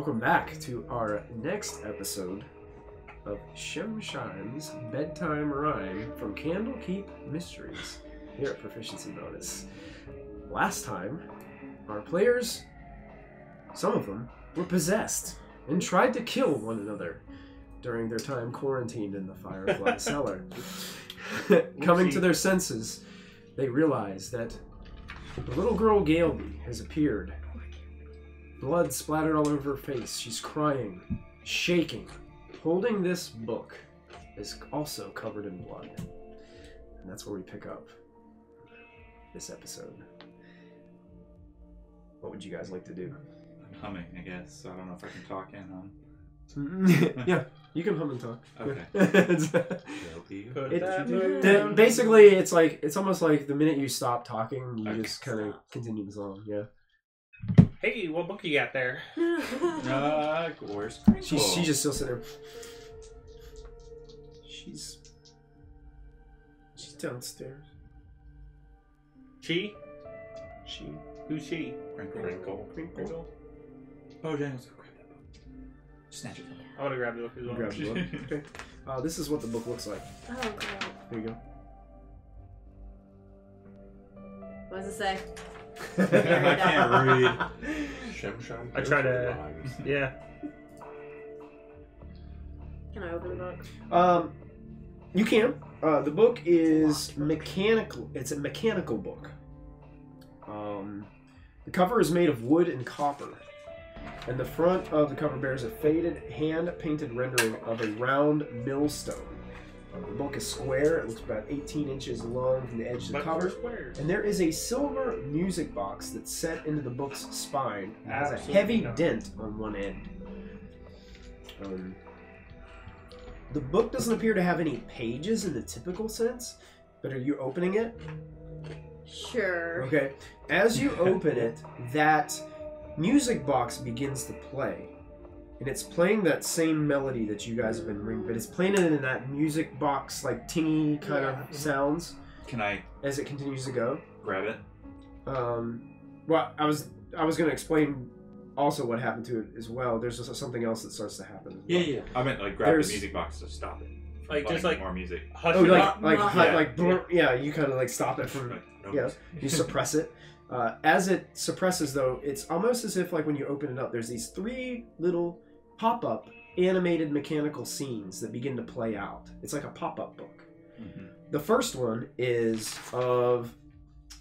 Welcome back to our next episode of Shemshime's Bedtime Rhyme from Candlekeep Mysteries here at Proficiency Bonus. Last time, our players, some of them, were possessed and tried to kill one another during their time quarantined in the Firefly Cellar. Coming to their senses, they realize that the little girl Galeby has appeared. Blood splattered all over her face. She's crying, shaking, holding this book is also covered in blood. And that's where we pick up this episode. What would you guys like to do? I'm humming, I guess. I don't know if I can talk and hum. Yeah, you can hum and talk. Okay. Basically, it's almost like the minute you stop talking, you just kind of continue the song. Yeah. Hey, what book you got there? Where's She's just still sitting there. She's downstairs. She? She. Who's she? Crinkle. Crinkle. Oh, Daniel's gonna grab that book. Snatch it from me. I want to grab the book as well. Grab the book. Okay. This is what the book looks like. Oh, God. There you go. What does it say? I can't read. Shemshine. I try to... Yeah. Can I open the book? You can. The book is mechanical. It's a mechanical book. The cover is made of wood and copper. And the front of the cover bears a faded, hand-painted rendering of a round millstone. The book is square. It looks about 18 inches long from the edge to the cover. And there is a silver music box that's set into the book's spine. It has a heavy dent on one end. The book doesn't appear to have any pages in the typical sense, but are you opening it? Sure. Okay. As you open it, that music box begins to play. And it's playing that same melody that you guys have been ringing, but it's playing it in that music box, like tingy kind of sounds. Can I as it continues to go? Grab it? Well, I was going to explain also what happened to it as well. There's just something else that starts to happen. Yeah. I meant like grab the music box to stop it. Like just like more music. Hush oh, it up. yeah, you kind of like stop it from. Yeah, you suppress it. As it suppresses, though, it's almost as if like when you open it up, there's these three little pop-up animated mechanical scenes that begin to play out. It's like a pop-up book. Mm-hmm. The first one is of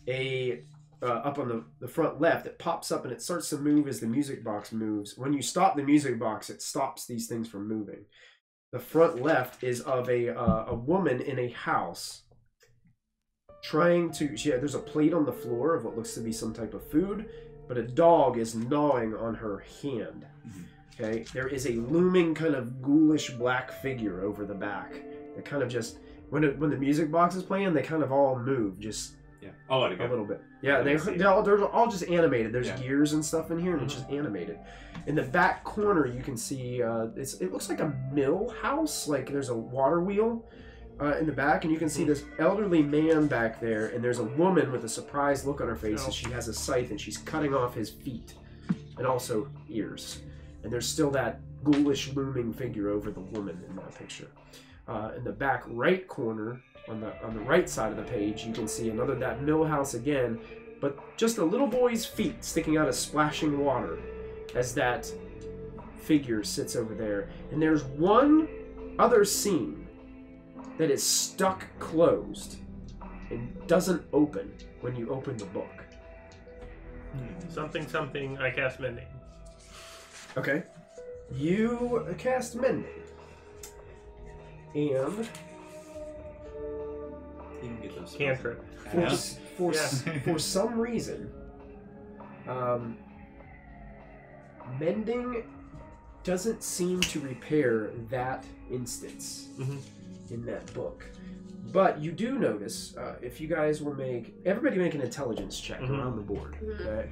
a up on the front left. It pops up and it starts to move as the music box moves. When you stop the music box, it stops these things from moving. The front left is of a woman in a house trying to... there's a plate on the floor of what looks to be some type of food, but a dog is gnawing on her hand. Mm-hmm. Okay, there is a looming kind of ghoulish black figure over the back. That kind of just... When the music box is playing, they kind of all move, just... Yeah, I'll let it go. A little bit. Yeah, they're all just animated. There's gears and stuff in here, and it's just animated. In the back corner, you can see it looks like a mill house. Like there's a water wheel in the back, and you can see this elderly man back there, and there's a woman with a surprised look on her face, and she has a scythe, and she's cutting off his feet, and also ears. And there's still that ghoulish looming figure over the woman in that picture. In the back right corner, on the right side of the page, you can see that mill house again, but just a little boy's feet sticking out of splashing water as that figure sits over there. And there's one other scene that is stuck closed and doesn't open when you open the book. Something, I cast Mending. Okay. You cast Mending. And... Cantrip. For some reason, mending doesn't seem to repair that instance in that book. But you do notice, if you guys will everybody make an intelligence check around the board. Okay?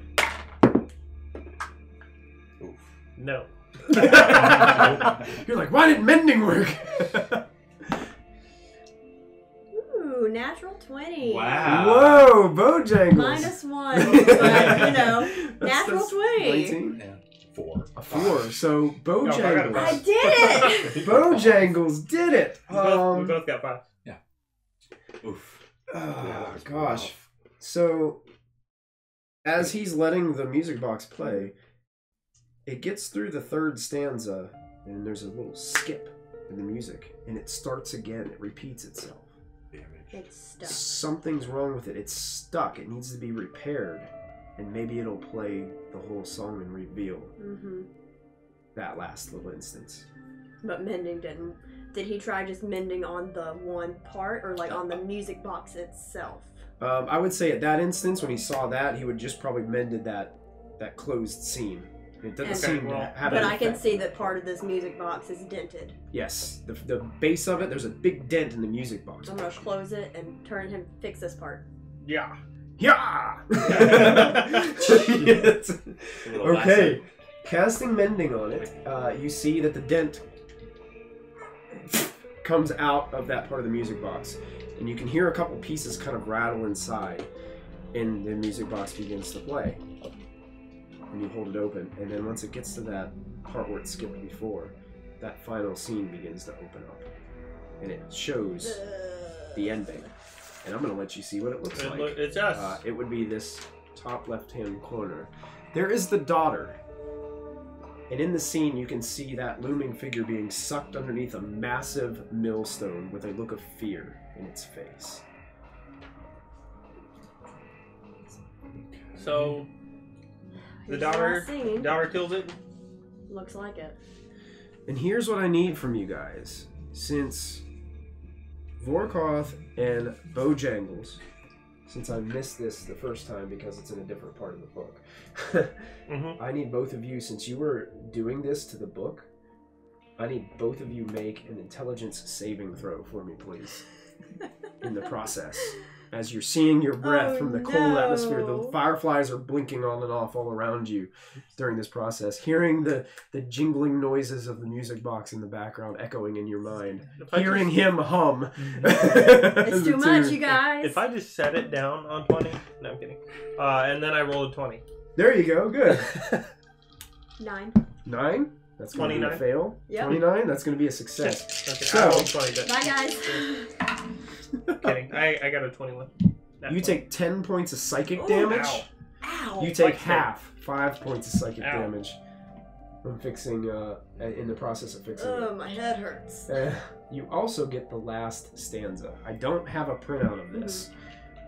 Oof. No. You're like, why did mending work? Ooh, natural 20. Wow. Whoa, Bojangles. -1, but, natural 20. 19? Yeah. 4. A 4. So Bojangles. I did it! Bojangles did it. We both got 5. Oof. Oh, gosh. So, as he's letting the music box play, it gets through the 3rd stanza, and there's a little skip in the music, and it starts again. It repeats itself. It's stuck. Something's wrong with it. It's stuck. It needs to be repaired, and maybe it'll play the whole song and reveal that last little instance. But mending didn't. Did he try just mending on the one part, or like on the music box itself? I would say at that instance, when he saw that, he would just probably mended that closed seam. It doesn't seem to have But an I can effect. see that part of this music box is dented. Yes, the base of it, there's a big dent in the music box. I'm gonna close it and turn him fix this part. Yeah. Yeah! Okay, casting mending on it, you see that the dent comes out of that part of the music box, and you can hear a couple pieces kind of rattle inside, and the music box begins to play. And you hold it open, and then once it gets to that part where it skipped before, that final scene begins to open up, and it shows the ending. And I'm going to let you see what it looks like. It's us. It would be this top left-hand corner. There is the daughter. And in the scene, you can see that looming figure being sucked underneath a massive millstone with a look of fear in its face. So, the Here's the last daughter scene. kills it. Looks like it. And here's what I need from you guys. Since Vorkoth and Bojangles, since I missed this the first time because it's in a different part of the book, I need both of you, since you were doing this to the book, I need both of you make an intelligence saving throw for me, please. In the process. As you're seeing your breath from the cold atmosphere, the fireflies are blinking on and off all around you during this process. Hearing the jingling noises of the music box in the background echoing in your mind. Hearing him hum. It's too much, you guys. If I just set it down on 20, no, I'm kidding. And then I rolled a 20. There you go, good. 9. 9? That's going to be a 29. fail. Yep. 29? That's going to be a success. Okay, So- I rolled 20, but Bye, guys. kidding. I got a 21. You take 10 points of psychic Ooh, damage. ow. Ow. You take Like half, 5 points of psychic Ow. damage from fixing, in the process of fixing it. My head hurts. You also get the last stanza. I don't have a printout of this,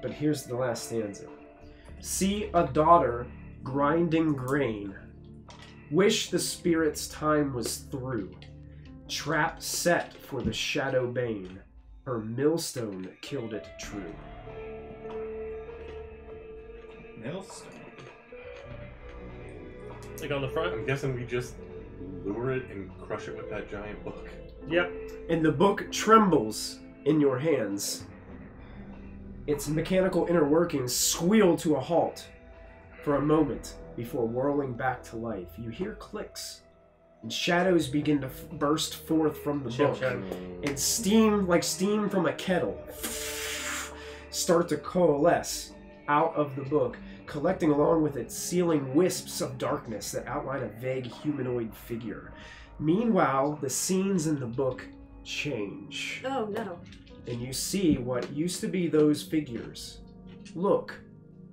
but here's the last stanza. See a daughter grinding grain. Wish the spirit's time was through. Trap set for the shadow bane. Her millstone killed it true. Millstone. Like on the front? I'm guessing we just lure it and crush it with that giant book. Yep. And the book trembles in your hands. Its mechanical inner workings squeal to a halt for a moment before whirling back to life. You hear clicks, and shadows begin to burst forth from the book. Shemshine. And steam, like steam from a kettle, start to coalesce out of the book, collecting along with it sealing wisps of darkness that outline a vague humanoid figure. Meanwhile, the scenes in the book change, Oh, no. and you see what used to be those figures look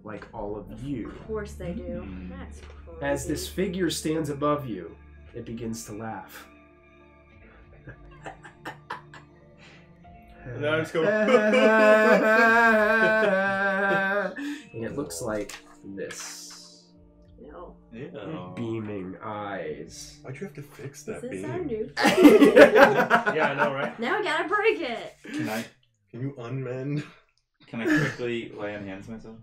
like all of you. Of course they do. That's crazy. As this figure stands above you, it begins to laugh. And then I just go, And it looks like this. No. Yeah. Beaming eyes. Why'd you have to fix Does that this beam? sound new? yeah, I know, right? Now I gotta break it. Can you unmend? Can I quickly lay on hands myself?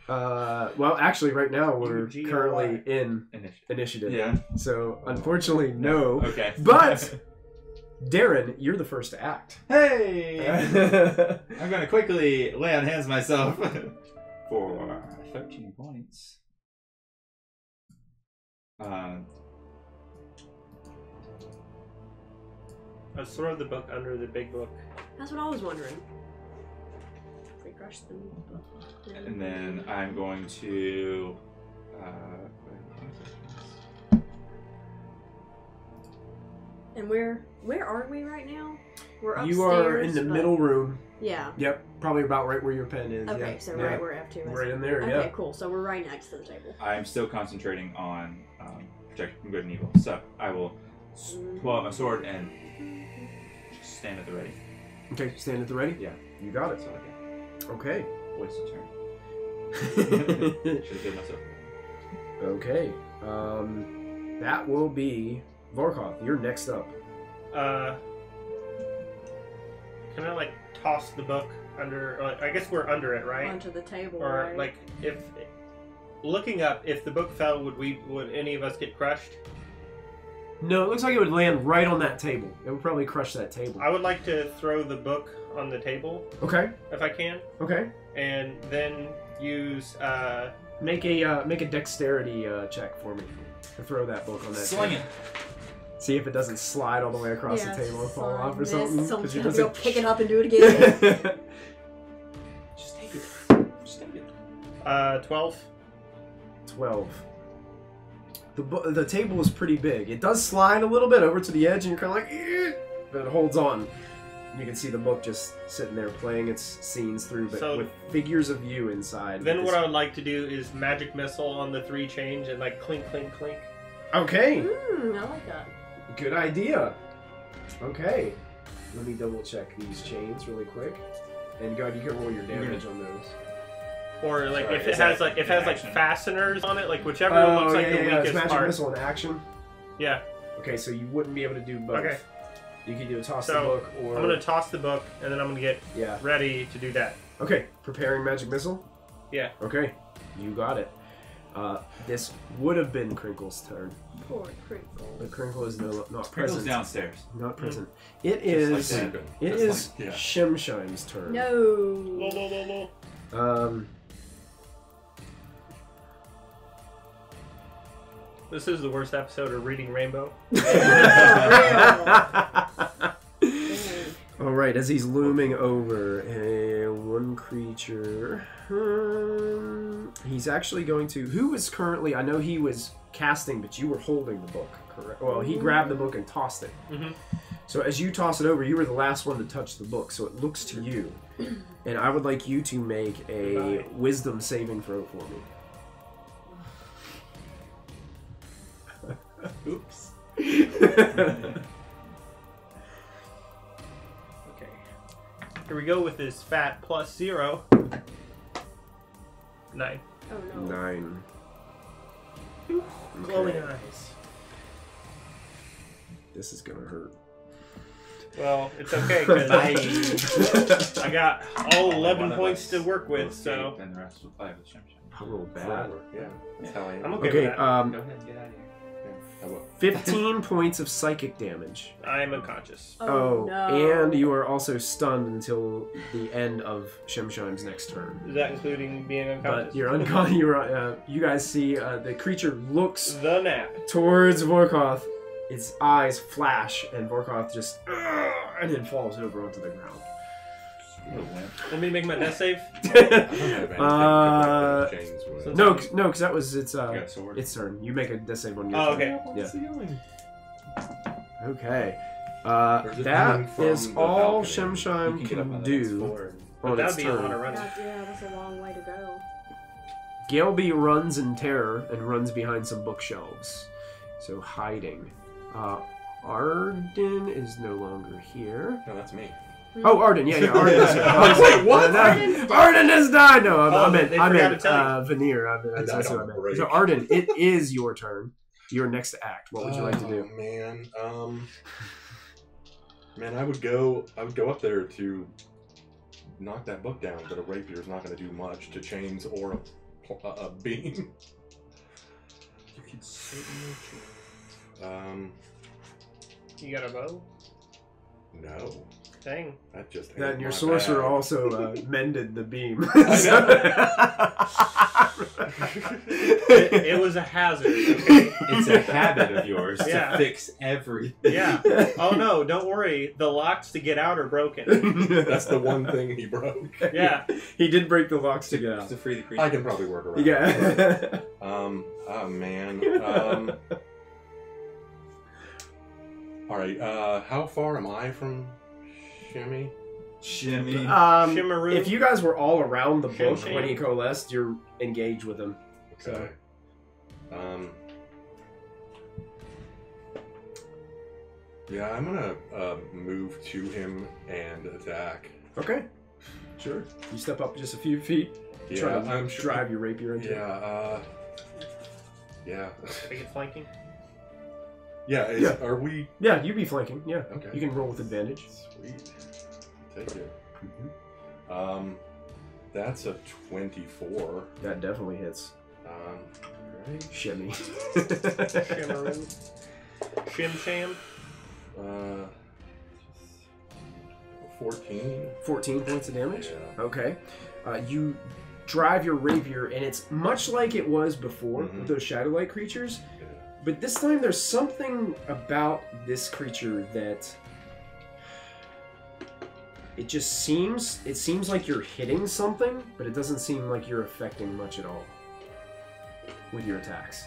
Well, actually, right now we're UGLY. currently in initiative. Yeah. So, unfortunately, no. Okay. But, Darren, you're the first to act. Hey! I'm gonna quickly lay on hands myself for 13 points. Let's throw the book under the big book. That's what I was wondering. They crushed them. And then I'm going to And where are we right now? We're upstairs. You are in the middle room. Yeah. Yep, probably about right where your pen is. Okay, yeah. so yeah. right where F2 is. Right in there, okay, yeah. cool. So we're right next to the table. I'm still concentrating on protecting good and evil. So I will pull out my sword and just stand at the ready. Okay, stand at the ready? Yeah. You got it. So I Okay. can waste a turn. Should have given myself. Okay. That will be Vorkoth. You're next up. Can I like toss the book under? I guess we're under it, right? Onto the table, Or right? like if looking up, if the book fell, would any of us get crushed? No, it looks like it would land right on that table. It would probably crush that table. I would like to throw the book on the table Okay. if I can, Okay. and then use Make a dexterity check for me to throw that book on that Sling table. it. See if it doesn't slide all the way across the table and fall off or something. Someone's 'cause gonna you're go pick it up and do it again. Just take it. Just take it. 12. 12. The table is pretty big. It does slide a little bit over to the edge, and you're kind of like, "Eh," but it holds on. You can see the book just sitting there playing its scenes through, but So- with figures of you inside. Then what I would like to do is magic missile on the 3 change and like clink, clink, clink. Okay, I like that. good idea. Okay, let me double check these chains really quick. And God, you can roll your damage on those. Or like Sorry, if it is has that like if it has like action? fasteners on it, like whichever looks like the It's weakest magic part. missile in action. Yeah. Okay, so you wouldn't be able to do both. Okay. You can do a toss So, the book, or I'm gonna toss the book and then I'm gonna get yeah. ready to do that. Okay, preparing magic missile. Yeah. Okay, you got it. This would have been Crinkle's turn, Poor Crinkle. but Crinkle is not Crinkle's present. downstairs. Not present. It is. Just like that. It Just is like- yeah. Shemshine's turn. No. This is the worst episode of Reading Rainbow. All right, as he's looming over one creature, he's actually going to. Who is currently? I know he was casting, but you were holding the book, correct? Well, he grabbed the book and tossed it. Mm-hmm. So as you toss it over, you were the last one to touch the book, so it looks to you. And I would like you to make a wisdom saving throw for me. Oops. Okay. Here we go with this fat plus 0. 9. Oh no. 9. Glowing Okay. eyes. This is gonna hurt. Well, it's okay because I got all 11 points to work with, so Then the rest will play with Shemshine. I rolled bad. Forever. Yeah. That's how I am. I'm okay, Okay, with that. Go ahead and get out of here. How about 15 points of psychic damage. I am unconscious. Oh, no. And you are also stunned until the end of Shemshine's next turn. Is that including being unconscious? But you're unconscious. You guys see the creature looks The nap. towards Vorkoth. Its eyes flash, and Vorkoth just and then falls over onto the ground. Let me make my death save. I don't have anything Uh, to James with. so- No, because that was its You got a sword? its turn. You make a death save on your Oh, turn. okay. Yeah. Okay. Or is it coming That from is the all balcony? Shemshine You can get up can on the next do floor. on That'd its be a lot of turn. running. God, yeah, that's a long way to go. Galeby runs in terror and runs behind some bookshelves, so hiding. Arden is no longer here. No, that's me. Oh, Arden, yeah, Arden is here. I was like, what? Arden has died! No, I Oh, meant they forgot to tell Veneer. That's died what on I a meant. break. So, Arden, it is your turn. Your next act. What would you like to do? Oh, man. Man, I would go up there to knock that book down, but a rapier is not going to do much to chains or a beam. You can certainly You got a bow? No. Dang. That just Then ain't your my sorcerer bag. also mended the beam. It was a hazard, okay? It's a habit of yours Yeah. to fix everything. Yeah. Oh no, don't worry. The locks to get out are broken. That's the one thing he broke. Yeah. He did break the locks to get out. To free the creature. I can probably work around. Yeah. Oh man. All right. How far am I from Shimmy? Shimmy. Shimmeroo. If you guys were all around the book Shimshine. when he coalesced, you're engaged with him. Okay. Yeah, I'm gonna move to him and attack. Okay. Sure. You step up just a few feet. Yeah, Try to I'm sure. drive your rapier into it. Yeah. Are you flanking? Yeah. Yeah. Are we? Yeah, you'd be flanking. Yeah. Okay. You can roll with advantage. Sweet. Take it. That's a 24. That definitely hits. Right. Shimmy. Shimmeroo. Shimsham. 14. 14 points of damage? Yeah. Okay. You drive your rapier, and it's much like it was before with those Shadowlight creatures. Yeah. But this time there's something about this creature that it seems like you're hitting something, but it doesn't seem like you're affecting much at all with your attacks.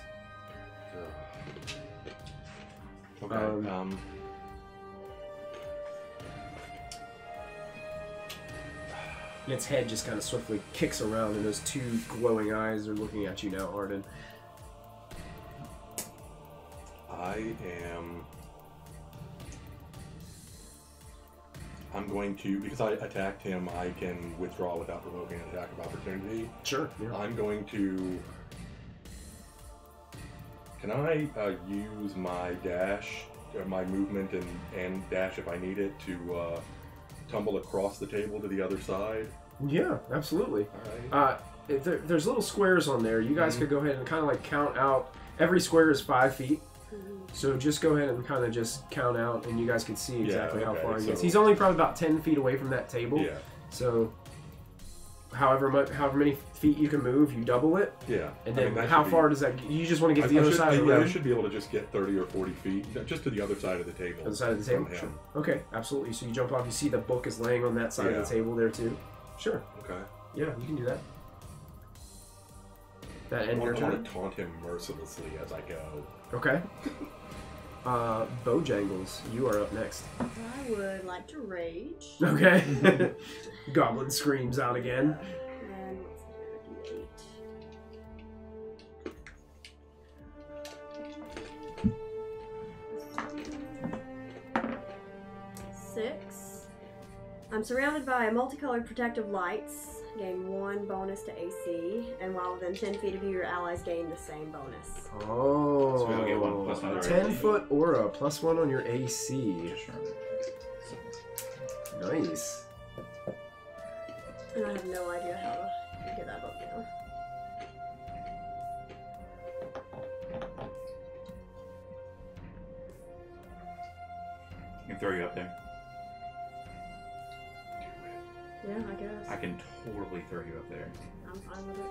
Okay. Its head just kind of swiftly kicks around, and those two glowing eyes are looking at you now, Arden. I'm going to, because I attacked him, I can withdraw without provoking an attack of opportunity. Sure. Yeah. I'm going to. Can I use my dash, my movement, and dash if I need it to tumble across the table to the other side? Yeah, absolutely. All right. There's little squares on there. You guys could go ahead and kind of like count out. Every square is 5 feet. So just go ahead and kind of just count out, and you guys can see exactly how far he is. He's only probably about 10 feet away from that table. Yeah. So however many feet you can move, you double it. Yeah. And then how far does that? You just want to get to the other side of the room? room? I should be able to just get 30 or 40 feet, just to the other side of the table. Other side of the table. From Sure. him. Okay, absolutely. So you jump off. You see the book is laying on that side of the table there too. Sure. Okay. Yeah, you can do that. That I end your want turn. to taunt him mercilessly as I go. Okay. Bojangles, you are up next. I would like to rage. Okay. Goblin screams out again. And what's here? D8. 6. I'm surrounded by multicolored protective lights. Gain 1 bonus to AC, and while within 10 feet of you, your allies gain the same bonus. Oh. So we'll get 1 plus 1 10 foot aura, +1 on your AC. Nice. And I have no idea how to get that book down. I can throw you up there. Yeah, I guess. I can totally throw you up there. I'm fine with it.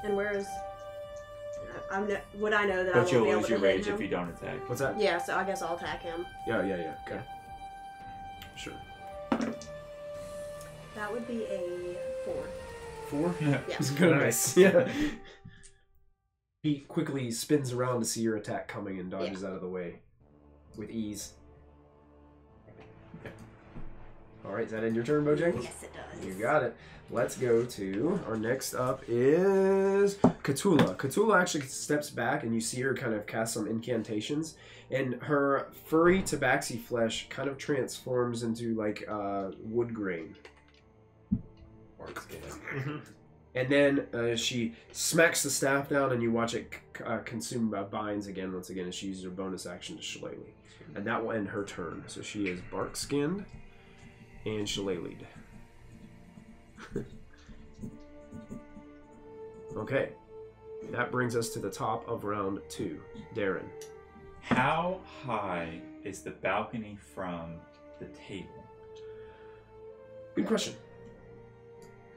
And where is... would I know that I But won't you'll be able lose to your hit rage him? if you don't attack. What's that? Yeah, so I guess I'll attack him. Yeah. Okay. Sure. That would be a 4. 4? Yeah. Yeah. Good. Nice. Yeah. He quickly spins around to see your attack coming and dodges out of the way with ease. Alright, is that in your turn, Bojangles? Yes, it does. You got it. Let's go to our next up is Cthulhu. Cthulhu actually steps back and you see her kind of cast some incantations, and her furry tabaxi flesh kind of transforms into like wood grain. And then she smacks the staff down, and you watch it consume binds again once again as she uses her bonus action to shillelagh. And that will end her turn. So she is bark skinned and shillelagh'd. Okay. That brings us to the top of round 2. Darren. How high is the balcony from the table? Good question.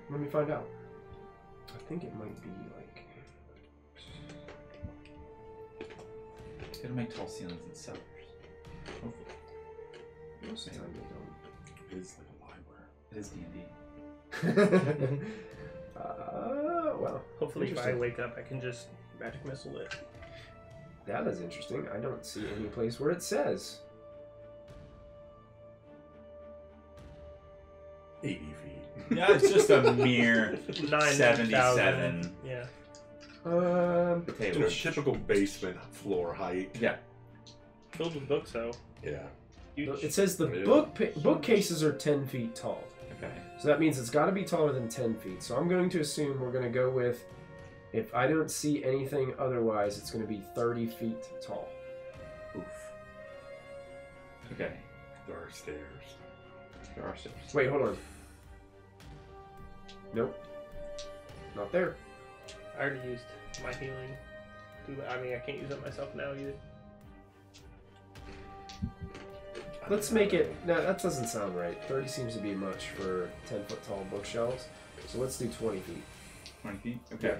Let me find out. I think it might be like... It'll make tall ceilings and cellars. Hopefully. Most of the time they don't. It's like a library. It is D&D. Well. Hopefully if I interesting. wake up, I can just magic missile it. That is interesting. I don't see any place where it says. 80 feet. Yeah, it's just a mere 77. 77. Yeah. Potato. Typical basement floor height. Yeah. Filled with books, though. Yeah. It says the Yeah. bookcases are 10 feet tall. Okay. So that means it's got to be taller than 10 feet. So I'm going to assume we're going to go with, if I don't see anything otherwise, it's going to be 30 feet tall. Oof. Okay. There are stairs. There are steps. Wait, hold on. Nope. Not there. I already used my healing. I mean, I can't use it myself now either. Let's make it... No, that doesn't sound right. 30 seems to be much for 10-foot tall bookshelves. So let's do 20 feet. 20 feet? Okay.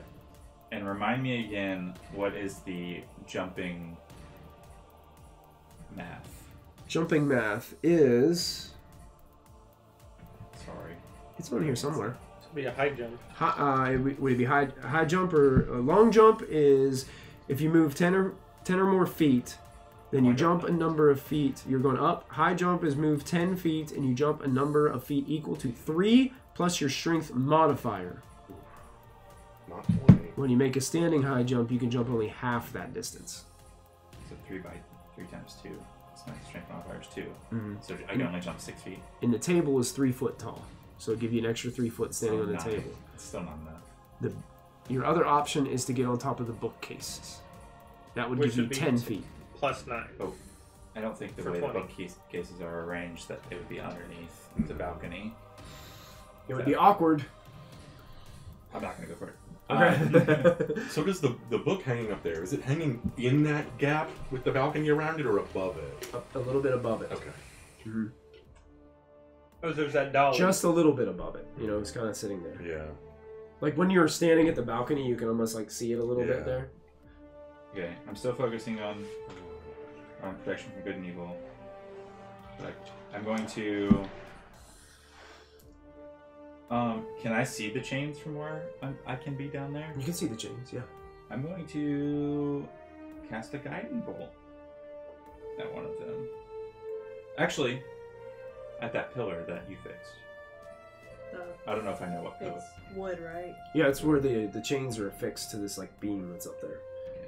And remind me again, what is the jumping math? Jumping math is... Sorry. It's on here somewhere. This would be a high jump. Would it be high jump or a long jump? Is if you move 10 or more feet, then you jump a number of feet. You're going up. High jump is move 10 feet and you jump a number of feet equal to 3 plus your strength modifier. Not 20. When you make a standing high jump, you can jump only half that distance. So 3 times 2. So my strength modifier is 2. Mm-hmm. So I can only jump 6 feet. And the table is 3 foot tall. So it'll give you an extra 3 foot standing on the 9. table. It's still not enough. Your other option is to get on top of the bookcases. That would Which give you would be 10 feet. Plus 9. Oh, I don't think the For way 20. the bookcases are arranged that they would be underneath the balcony. It would be awkward. I'm not going to go for it. Okay. So does the book hanging up there, is it hanging in that gap with the balcony around it or above it? A little bit above it. Okay. Mm-hmm. Oh, there's that dolly. Just a little bit above it. You know, it's kind of sitting there. Yeah. Like when you're standing at the balcony, you can almost like see it a little bit there. Okay, I'm still focusing on protection from good and evil. But I'm going to... can I see the chains from where I can be down there? You can see the chains, yeah. I'm going to cast a guiding bolt at one of them. Actually, at that pillar that you fixed. I don't know if I know what pillar. It's wood, right? Yeah, it's where the chains are affixed to this like beam that's up there. Okay.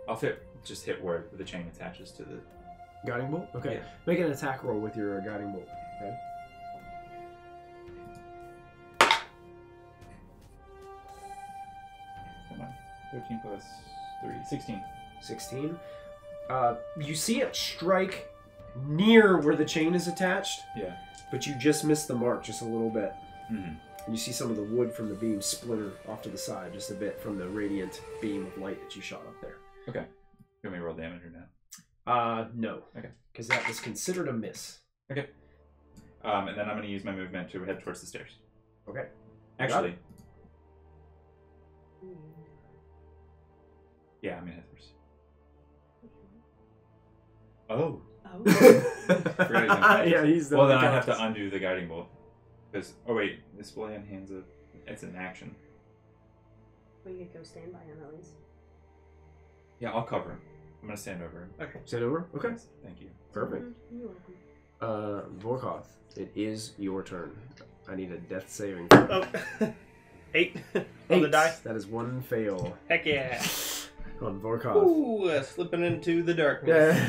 I'll just hit where the chain attaches to the... Guiding bolt? Okay. Yeah. Make an attack roll with your guiding bolt. Okay. Come on. 13 plus 3. 16. 16. You see it strike near where the chain is attached, Yeah. but you just missed the mark just a little bit. Mm-hmm. And you see some of the wood from the beam splinter off to the side just a bit from the radiant beam of light that you shot up there. Okay. You want me to roll damage or no? No. Okay. Because that was considered a miss. Okay. And then I'm going to use my movement to head towards the stairs. Okay. Actually. Yeah, I'm going to head towards. Oh. Oh. Yeah, he's the Well, then I have to undo the guiding bolt. Because, oh wait, display on hands of... It's an action. We could go stand by him at least. Yeah, I'll cover him. I'm going to stand over him. Okay. Stand over? Okay. Yes, thank you. Perfect. You're welcome. Vorkoth, it is your turn. I need a death saving. Oh. 8 on the 8. die. That is one fail Heck yeah. on Vorkoth. Ooh, slipping into the darkness.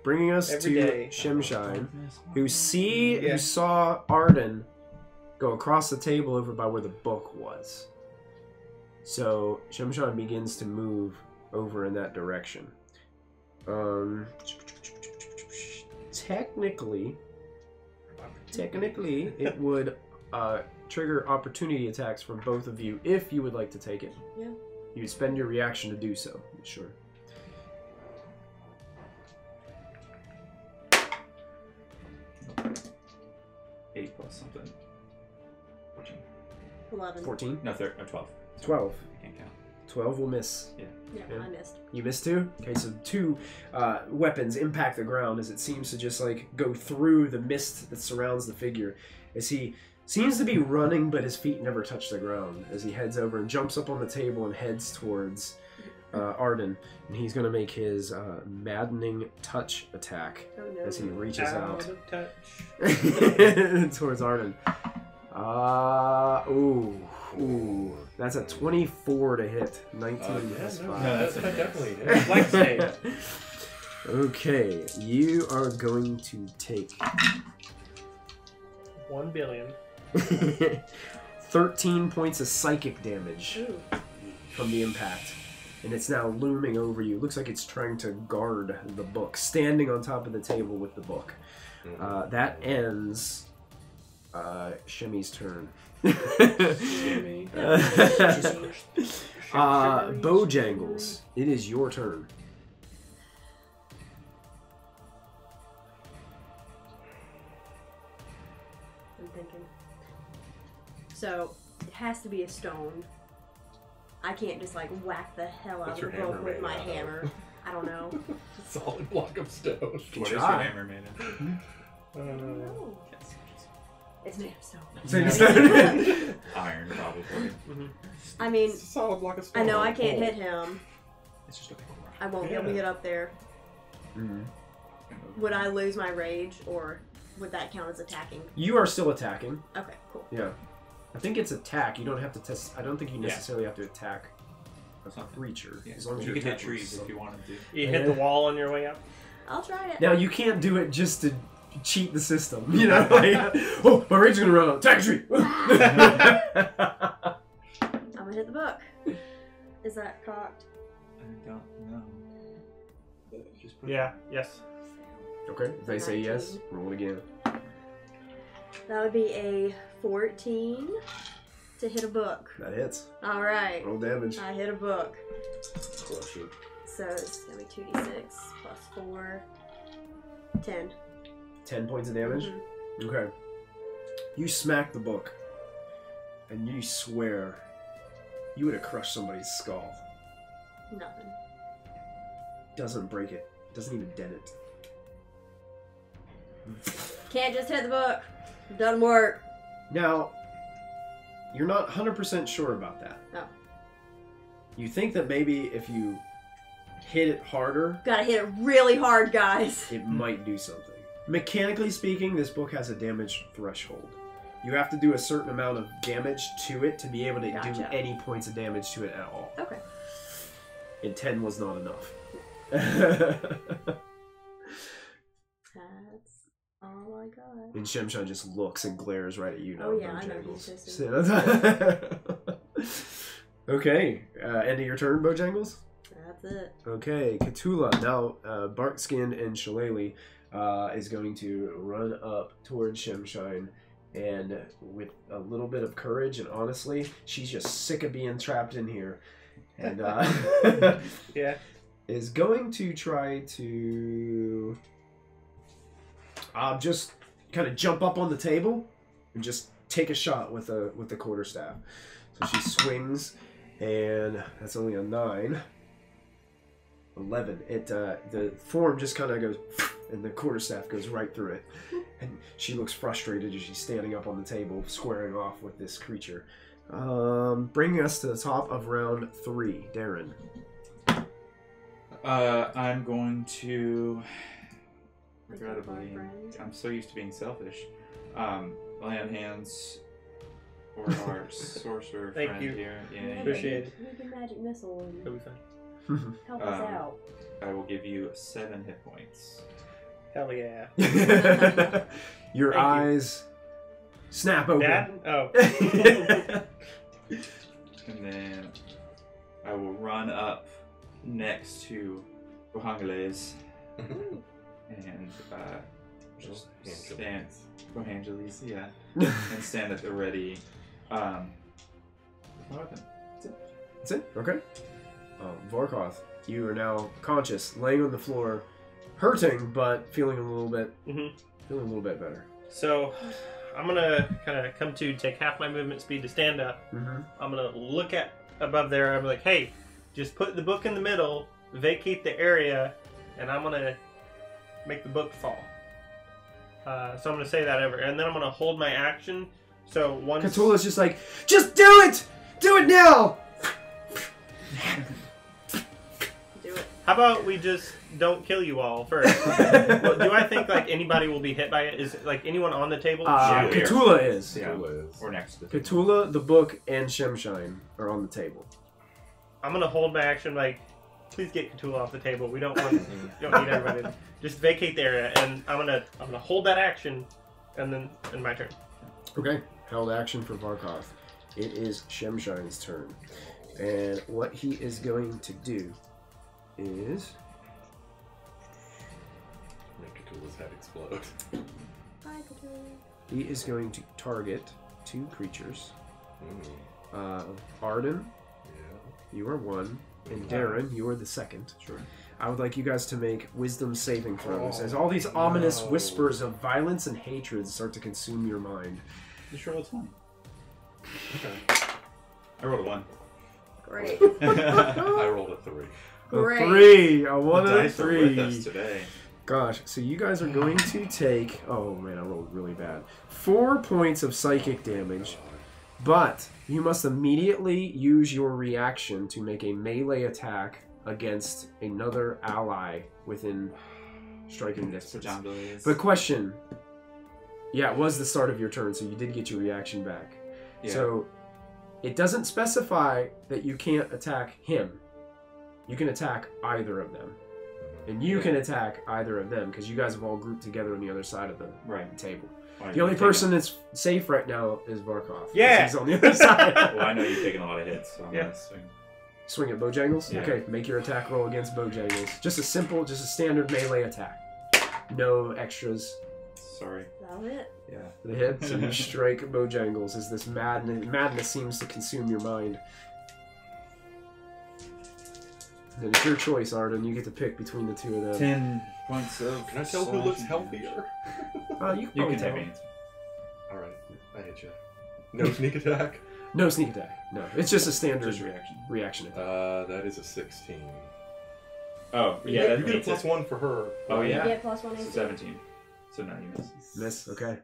Bringing us Every to day. Shemshine, who saw Arden go across the table over by where the book was. So Shemshine begins to move over in that direction. Technically, it would trigger opportunity attacks from both of you if you would like to take it. Yeah. You would spend your reaction to do so. Sure. Eight plus something. 14. 11. 14. No, 12. 12. I can't count. 12 will miss. Yeah, Yeah. I missed. You missed 2? Okay, so 2 weapons impact the ground as it seems to just like go through the mist that surrounds the figure as he seems to be running but his feet never touch the ground as he heads over and jumps up on the table and heads towards Arden, and he's going to make his maddening touch attack as he reaches out towards Arden. Ooh, that's a 24 to hit. 19 plus 5. No, that's definitely Flex save. Okay, you are going to take 1 billion. 13 points of psychic damage from the impact. And it's now looming over you. Looks like it's trying to guard the book, standing on top of the table with the book. That ends Shemmy's turn. Bojangles, it is your turn. I'm thinking. So, it has to be a stone. I can't just like whack the hell out of the book with my hammer. I don't know. Solid block of stone. What is your hammer made of? No. It's made of stone. Iron, probably. I mean, It's a solid block of stone. I know I can't hit him. It's just a big rock. I won't be able to get up there. Would I lose my rage, or would that count as attacking? You are still attacking. Okay, cool. Yeah. I think it's attack. You don't have to test. I don't think you necessarily have to attack a creature. Yeah. As long as You you could hit attack trees with if you wanted to. You hit the wall on your way up. I'll try it. Now you can't do it just to cheat the system. You know, like, oh, my rage is gonna run out. Attack a tree. I'm gonna hit the book. Is that cocked? I don't know. Just put Yes. Okay. If they say yes, roll it again. That would be a 14 to hit a book. That hits. All right. Roll damage. I hit a book. Crush it. So it's gonna be 2d6 plus 4, 10. 10 points of damage. Mhm. Okay. You smack the book, and you swear you would have crushed somebody's skull. Nothing. Doesn't break it. Doesn't even dent it. Can't just hit the book. It doesn't work. Now, you're not 100% sure about that. Oh. You think that maybe if you hit it harder, Gotta hit it really hard, guys. it might do something. Mechanically speaking, this book has a damage threshold. You have to do a certain amount of damage to it to be able to do Gotcha. any points of damage to it at all. Okay. And 10 was not enough. That's all I got. And Shemshine just looks and glares right at you now. Oh yeah, I know Bojangles. he's just. Okay, end of your turn, Bojangles? That's it. Okay, Cthulhu. Now, Barkskin and Shillelagh is going to run up towards Shemshine, and with a little bit of courage, and honestly, she's just sick of being trapped in here, and Yeah. is going to try to just kind of jump up on the table and just take a shot with the quarterstaff. So she swings, and that's only a 9. 11. It the form just kind of goes, and the quarterstaff goes right through it. And she looks frustrated as she's standing up on the table, squaring off with this creature. Bringing us to the top of round 3, Darren. I'm going to, regrettably, I'm so used to being selfish, lay on hands for our sorcerer Thank friend you. here. Yeah, Appreciate it. We can magic missile It'll and be fine. help us out. I will give you 7 hit points. Hell yeah. Your Thank you. eyes snap open. Dad? Oh. And then I will run up next to Bohangeles and just stand. Bohangeles, yeah. And stand at the ready. My weapon. That's it? Okay. Vorkoth, you are now conscious, laying on the floor, hurting, but feeling a little bit better. So, I'm gonna kind of come to take half my movement speed to stand up. Mm-hmm. I'm gonna look at above there. I'm like, hey, just put the book in the middle, vacate the area, and I'm gonna make the book fall. So I'm gonna say that over, and then I'm gonna hold my action. So once Cthulhu's just like, just do it! Do it now! How about we just don't kill you all first? Well, do I think like anybody will be hit by it? Is like anyone on the table? Yeah, Cthulhu is. Yeah. Cthulhu is. Or next to the Cthulhu, the book, and Shemshine are on the table. I'm gonna hold my action. Like, please get Cthulhu off the table. We don't want. Don't need everybody. To just vacate the area, and I'm gonna hold that action, and then in my turn. Okay, held action for Varkov. It is Shemshine's turn, and what he is going to do is Make Cthulhu's head explode. Hi, Cthulhu. he is going to target 2 creatures. Mm. Arden, Yeah. you are 1, and Darren, you are the 2nd. Sure. I would like you guys to make wisdom saving throws as all these ominous whispers of violence and hatred start to consume your mind. Just roll a 20. Okay. I rolled a 1. Great. I rolled a 3. A Great. 3, a 1 The and a dice are with 3. us today. Gosh, so you guys are going to take, oh man, I rolled really bad, 4 points of psychic damage, but you must immediately use your reaction to make a melee attack against another ally within striking distance. John Billy is. But question, yeah, it was the start of your turn, so you did get your reaction back. Yeah. So it doesn't specify that you can't attack him. You can attack either of them. And you can attack either of them, because you guys have all grouped together on the other side of the table. Well, The only you've person that's safe right now is Varkov. 'cause Yeah! He's on the other side. Well, I know you've taken a lot of hits, so I'm gonna swing. Swing at Bojangles? Yeah. Okay, make your attack roll against Bojangles. Just a simple, just a standard melee attack. No extras. Sorry. That'll hit. Yeah. The hit, so you strike Bojangles as this madness seems to consume your mind. And it's your choice, Arden. You get to pick between the 2 of them. 10 points of. Can I tell who looks healthier? You You can can tell. take me. Alright, I hit you. No sneak attack? No sneak attack. No, it's just a standard Just reaction. reaction attack. That is a 16. Oh, yeah. You that get a means plus it. 1 for her. Oh, You yeah. get +1 So AC. 17. So now you miss. Miss. Okay.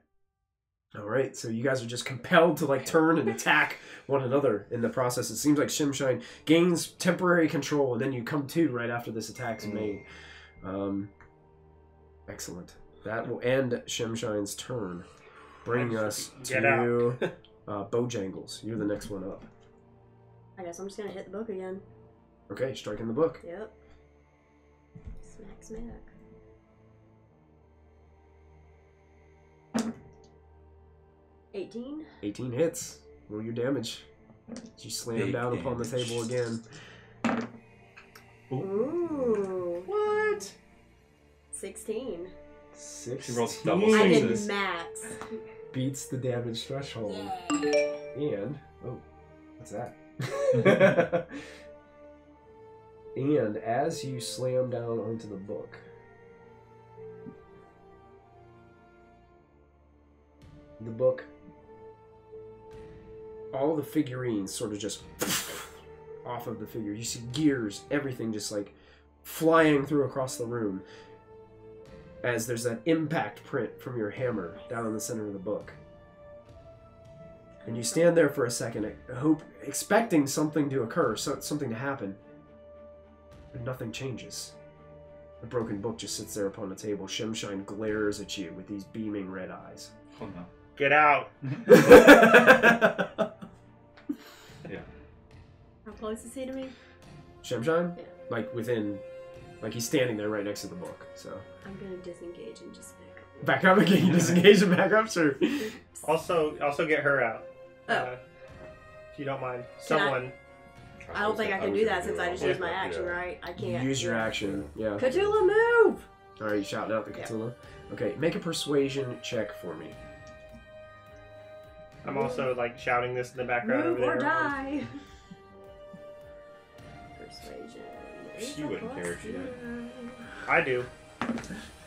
All right. So you guys are just compelled to like turn and attack one another in the process. It seems like Shemshine gains temporary control, and then you come to right after this attack's made. Excellent. That will end Shemshine's turn, bringing us Get to Bojangles. You're the next one up. I guess I'm just gonna hit the book again. Okay, striking the book. Yep. Smack, smack. $18. 18 hits. Roll your damage. You slam down upon the table again. Ooh. What? 16. 16. She rolls double I did sixes. max. Beats the damage threshold. And, oh, what's that? And as you slam down onto the book, all the figurines sort of just off of the figure. You see gears, everything just like flying through across the room as there's that impact print from your hammer down in the center of the book. And you stand there for a second, expecting something to occur, something to happen. But nothing changes. The broken book just sits there upon the table. Shemshine glares at you with these beaming red eyes. Oh no. Get out. Yeah. How close is he to me? Shemshine? Yeah. Like within... Like he's standing there right next to the book, so... I'm gonna disengage and just back up. Back up again, you disengage and back up, sir. Also get her out. Oh. If you don't mind. Can I- Someone. I don't think I can do that since I just used my action, right? I You can't. use your action, yeah. Cthulhu, move! Alright, you shouting out the Cthulhu? Okay, make a persuasion check for me. I'm also like shouting this in the background Move over or there. die! Persuasion. She wouldn't care if she did. I do.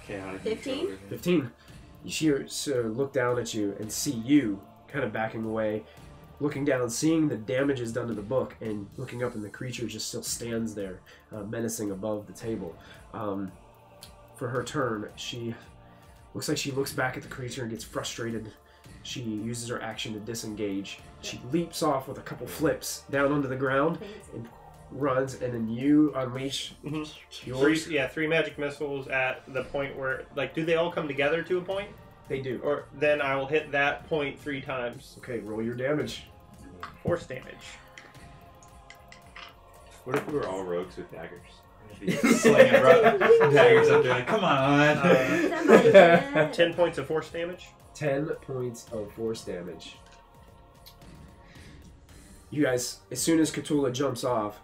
Chaotic. 15? 15. You see her look down at you and see you kind of backing away, looking down, seeing the damages done to the book, and looking up, and the creature just still stands there, menacing above the table. For her turn, she looks like she looks back at the creature and gets frustrated. She uses her action to disengage. She leaps off with a couple flips down onto the ground and runs, and then you unleash yours. Three magic missiles at the point where, like, do they all come together to a point? They do. Or then I will hit that point 3 times. Okay, roll your damage. Force damage. What if we were all rogues with daggers? Slinging daggers up there, like, come on. 10 points of force damage. 10 points of force damage. You guys, as soon as Cthulhu jumps off,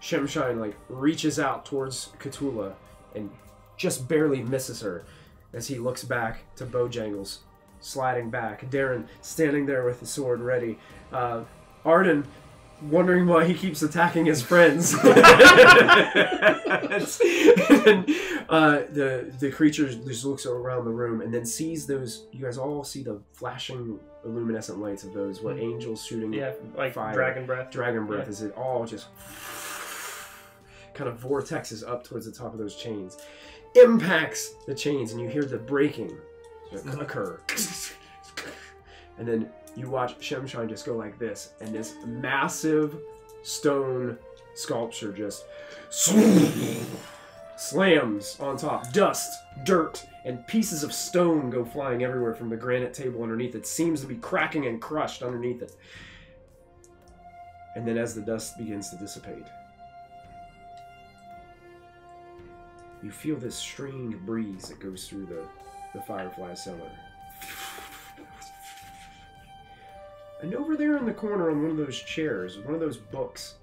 Shemshine like reaches out towards Cthulhu and just barely misses her as he looks back to Bojangles, sliding back. Darren standing there with the sword ready. Arden wondering why he keeps attacking his friends. And, the creature just looks around the room and then sees those. You guys all see the flashing luminescent lights of those. What angels shooting? Like fire. dragon breath. Dragon breath. Is it all just kind of vortexes up towards the top of those chains, impacts the chains, and you hear the breaking occur. And then you watch Shemshine just go like this, and this massive stone sculpture just slams on top. Dust, dirt, and pieces of stone go flying everywhere from the granite table underneath. It seems to be cracking and crushed underneath it. And then as the dust begins to dissipate, you feel this strange breeze that goes through the Firefly cellar. And over there in the corner on one of those chairs, one of those books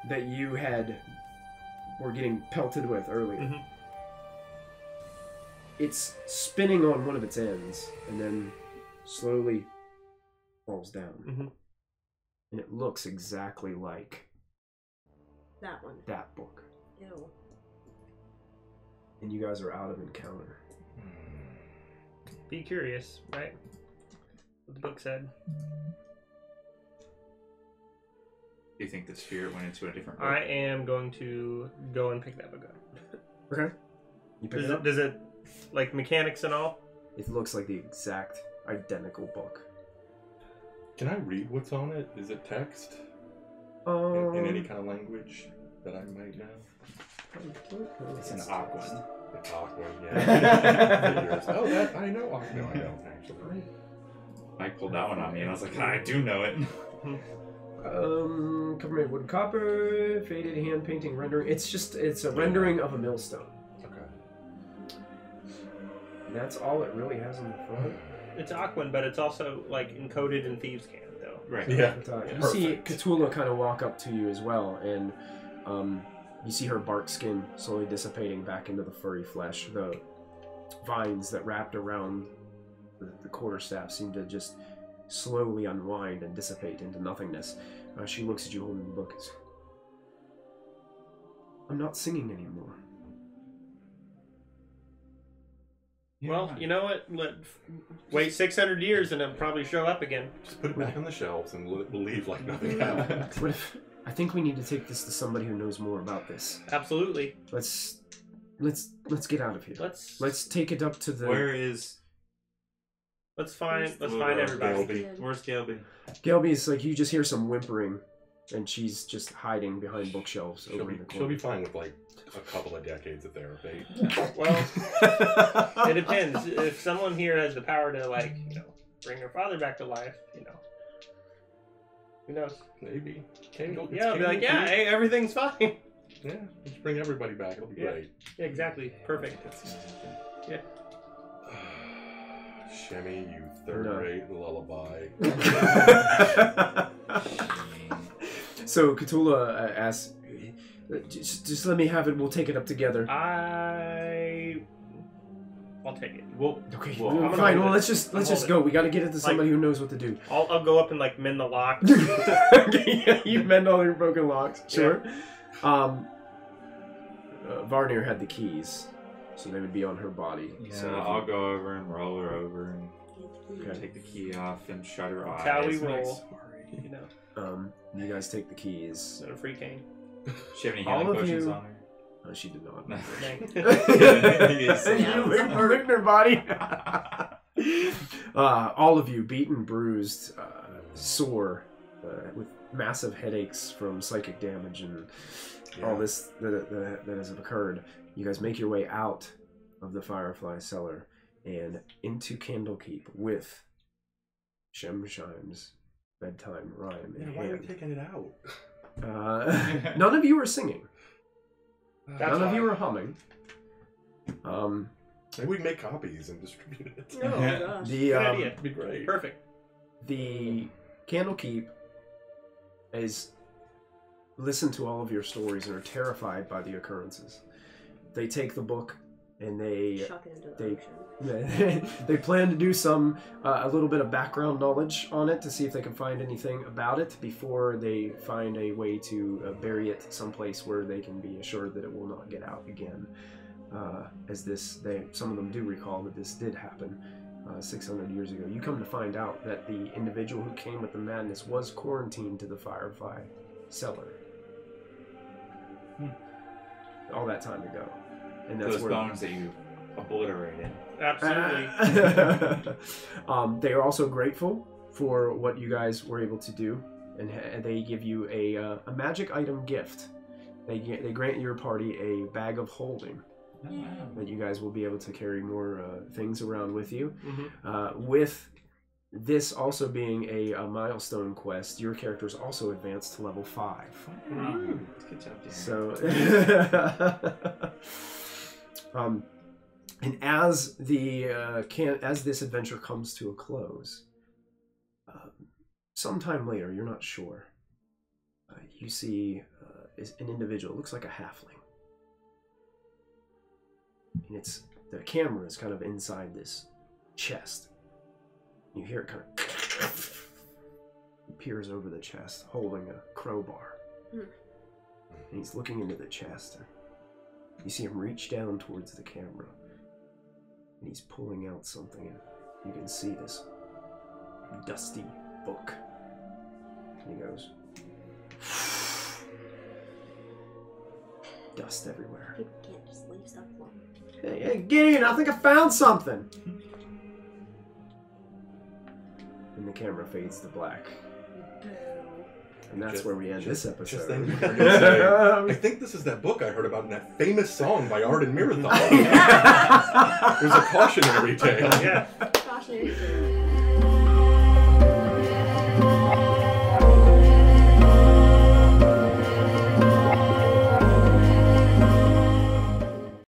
that you were getting pelted with earlier, it's spinning on one of its ends and then slowly falls down. And it looks exactly like that one. That book. Ew. And you guys are out of encounter. Be curious, right? What the book said. Do you think the spirit went into a different book? I am going to go and pick that book up. Okay. You pick it up? Does it, like, mechanics and all? It looks like the exact identical book. Can I read what's on it? Is it text? In any kind of language that I might know? It's an Aquan. It's Aquan, yeah. Oh, that I know Aquan. No, I don't actually. Mike pulled that one on me, and I was like, I do know it. Covered wood, copper, faded hand painting rendering. It's a rendering of a millstone. Okay. And that's all it really has on the front. It's Aquan, but it's also like encoded in Thieves' Cant, though. Right. Yeah. You see Cthulhu kind of walk up to you as well, and you see her bark skin slowly dissipating back into the furry flesh. The vines that wrapped around the quarterstaff seem to just slowly unwind and dissipate into nothingness. She looks at you holding the book. I'm not singing anymore. Well, you know what? Wait 600 years and it'll probably show up again. Just put it back on the shelves and leave like nothing happened. What if, I think we need to take this to somebody who knows more about this. Absolutely. Let's get out of here. Let's take it up to the. Where is? Let's find everybody. Where's Galby? Galby's like, you just hear some whimpering, and she's just hiding behind bookshelves over in the corner. She'll be fine with like a couple of decades of therapy. Well, it depends. If someone here has the power to, like, bring her father back to life, who knows? Maybe. I'll be like, yeah, hey, everything's fine. Yeah, just bring everybody back. It'll be great. Yeah, exactly. Perfect. Yeah. Shemmy, you third-rate lullaby. So Cthulhu asks, just let me have it. We'll take it up together. I'll take it. Okay, fine. Well, let's just go. We got to get it to somebody who knows what to do. I'll go up and like mend the lock. Okay, you mend all your broken locks. Sure. Yeah. Varnir had the keys. So they would be on her body. Yeah, so I'll go over and roll her over and take the key off and shut her eyes. That's how we roll. You guys take the keys. No free cane. She have any healing potions on her? No, she did not. You licked her body. All of you, beaten, bruised, sore, with massive headaches from psychic damage and all this that has occurred, you guys make your way out of the Firefly Cellar and into Candlekeep with Shemshime's bedtime rhyme in why are we hand. taking it out? None of you are singing. That's None of fine. you are humming. Maybe we can make copies and distribute it. Oh gosh. The Good idea. That'd be great. Perfect. the Candlekeep is listen to all of your stories and are terrified by the occurrences. They take the book and they Chuck it into the ocean. they plan to do some a little bit of background knowledge on it to see if they can find anything about it before they find a way to bury it someplace where they can be assured that it will not get out again. Some of them do recall that this did happen 600 years ago. You come to find out that the individual who came with the madness was quarantined to the Firefly Cellar all that time ago, and that's Those where bones that you obliterated. Absolutely. They are also grateful for what you guys were able to do, and they give you a magic item gift. They grant your party a bag of holding. Oh, wow. That you guys will be able to carry more things around with you. Mm-hmm. With this also being a milestone quest, your character is also advanced to level 5. Good job, Dan. So, and as as this adventure comes to a close, sometime later, you're not sure, you see an individual. It looks like a halfling. And the camera is kind of inside this chest. You hear it kind of he peers over the chest, holding a crowbar. And he's looking into the chest. You see him reach down towards the camera. And he's pulling out something. And you can see this dusty book. And he goes, dust everywhere. People can't just leave stuff alone. Hey, Gideon, I think I found something. And the camera fades to black. And that's where we end this episode. Just then, I think this is that book I heard about in that famous song by Arden Marathon. It was a cautionary tale. Yeah. Cautionary tale.